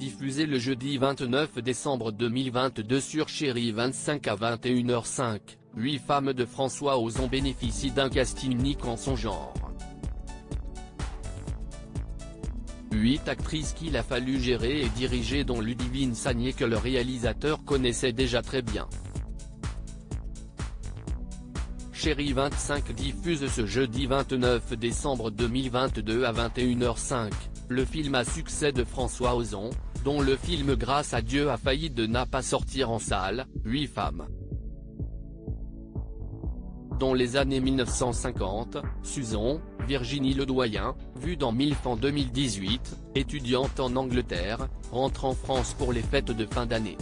diffusé le jeudi 29 décembre 2022 sur Chérie 25 à 21h05, 8 femmes de François Ozon bénéficient d'un casting unique en son genre. 8 actrices qu'il a fallu gérer et diriger, dont Ludivine Sagnier que le réalisateur connaissait déjà très bien. Chérie 25 diffuse ce jeudi 29 décembre 2022 à 21h05, le film à succès de François Ozon, dont le film Grâce à Dieu a failli de n'a pas sortir en salle, 8 femmes. Dans les années 1950, Suzon, Virginie Ledoyen, vue dans MILF en 2018, étudiante en Angleterre, rentre en France pour les fêtes de fin d'année.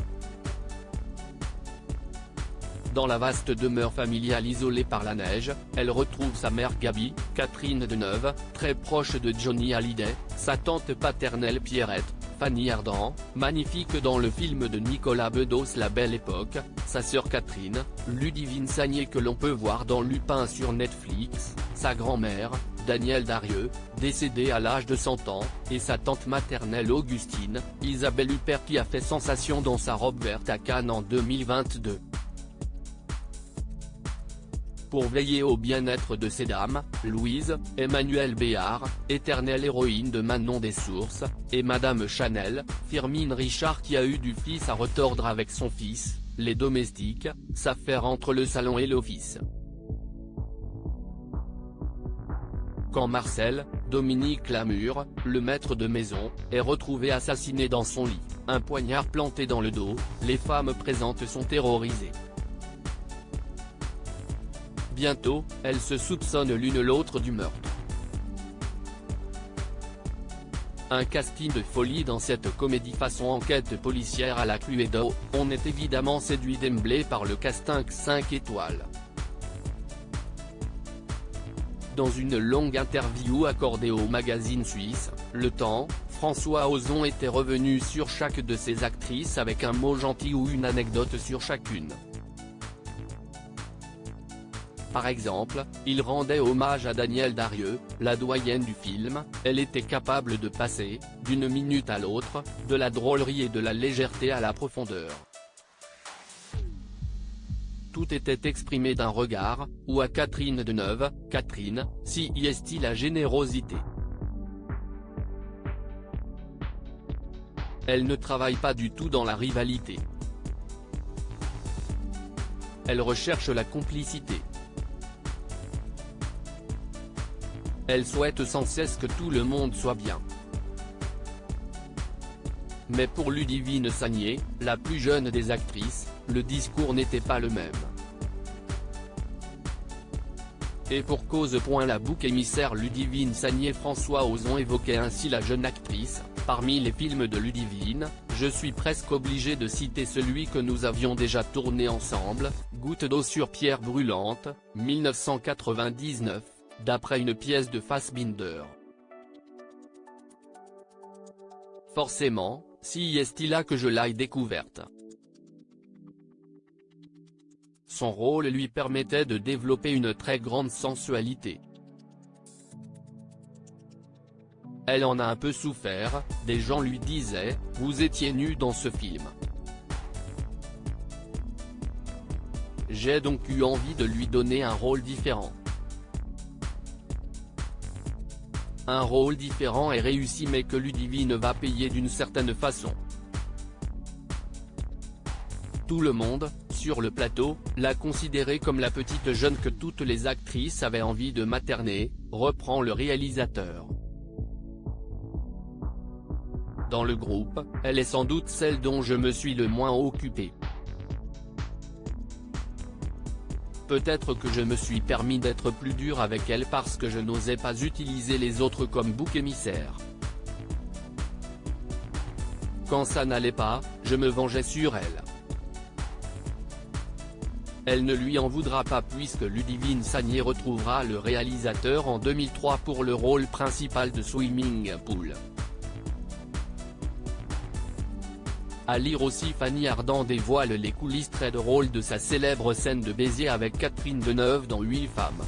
Dans la vaste demeure familiale isolée par la neige, elle retrouve sa mère Gaby, Catherine Deneuve, très proche de Johnny Hallyday, sa tante paternelle Pierrette, Fanny Ardant, magnifique dans le film de Nicolas Bedos La Belle Époque, sa sœur Catherine, Ludivine Sagnier que l'on peut voir dans Lupin sur Netflix, sa grand-mère, Danielle Darieux, décédée à l'âge de 100 ans, et sa tante maternelle Augustine, Isabelle Huppert qui a fait sensation dans sa robe verte à Cannes en 2022. Pour veiller au bien-être de ces dames, Louise, Emmanuelle Béard, éternelle héroïne de Manon des Sources, et Madame Chanel, Firmin Richard qui a eu du fils à retordre avec son fils, les domestiques, s'affairent entre le salon et l'office. Quand Marcel, Dominique Lamure, le maître de maison, est retrouvé assassiné dans son lit, un poignard planté dans le dos, les femmes présentes sont terrorisées. Bientôt, elles se soupçonnent l'une l'autre du meurtre. Un casting de folie dans cette comédie façon enquête policière à la Cluedo, on est évidemment séduit d'emblée par le casting 5 étoiles. Dans une longue interview accordée au magazine suisse, Le Temps, François Ozon était revenu sur chaque de ses actrices avec un mot gentil ou une anecdote sur chacune. Par exemple, il rendait hommage à Danielle Darieux, la doyenne du film. Elle était capable de passer, d'une minute à l'autre, de la drôlerie et de la légèreté à la profondeur. Tout était exprimé d'un regard, ou à Catherine Deneuve, Catherine, si y est-il la générosité. Elle ne travaille pas du tout dans la rivalité. Elle recherche la complicité. Elle souhaite sans cesse que tout le monde soit bien. Mais pour Ludivine Sagnier, la plus jeune des actrices, le discours n'était pas le même. Et pour cause. La bouc émissaire Ludivine Sagnier. François Ozon évoquait ainsi la jeune actrice. Parmi les films de Ludivine, je suis presque obligé de citer celui que nous avions déjà tourné ensemble, Goutte d'eau sur pierre brûlante, 1999. D'après une pièce de Fassbinder. Forcément, si est-il là que je l'ai découverte. Son rôle lui permettait de développer une très grande sensualité. Elle en a un peu souffert, des gens lui disaient, vous étiez nu dans ce film. J'ai donc eu envie de lui donner un rôle différent. Un rôle différent et réussi mais que Ludivine va payer d'une certaine façon. Tout le monde, sur le plateau, l'a considérée comme la petite jeune que toutes les actrices avaient envie de materner, reprend le réalisateur. Dans le groupe, elle est sans doute celle dont je me suis le moins occupé. Peut-être que je me suis permis d'être plus dur avec elle parce que je n'osais pas utiliser les autres comme bouc émissaire. Quand ça n'allait pas, je me vengeais sur elle. Elle ne lui en voudra pas puisque Ludivine Sagnier retrouvera le réalisateur en 2003 pour le rôle principal de Swimming Pool. À lire aussi, Fanny Ardant dévoile les coulisses très drôles de sa célèbre scène de baiser avec Catherine Deneuve dans 8 femmes.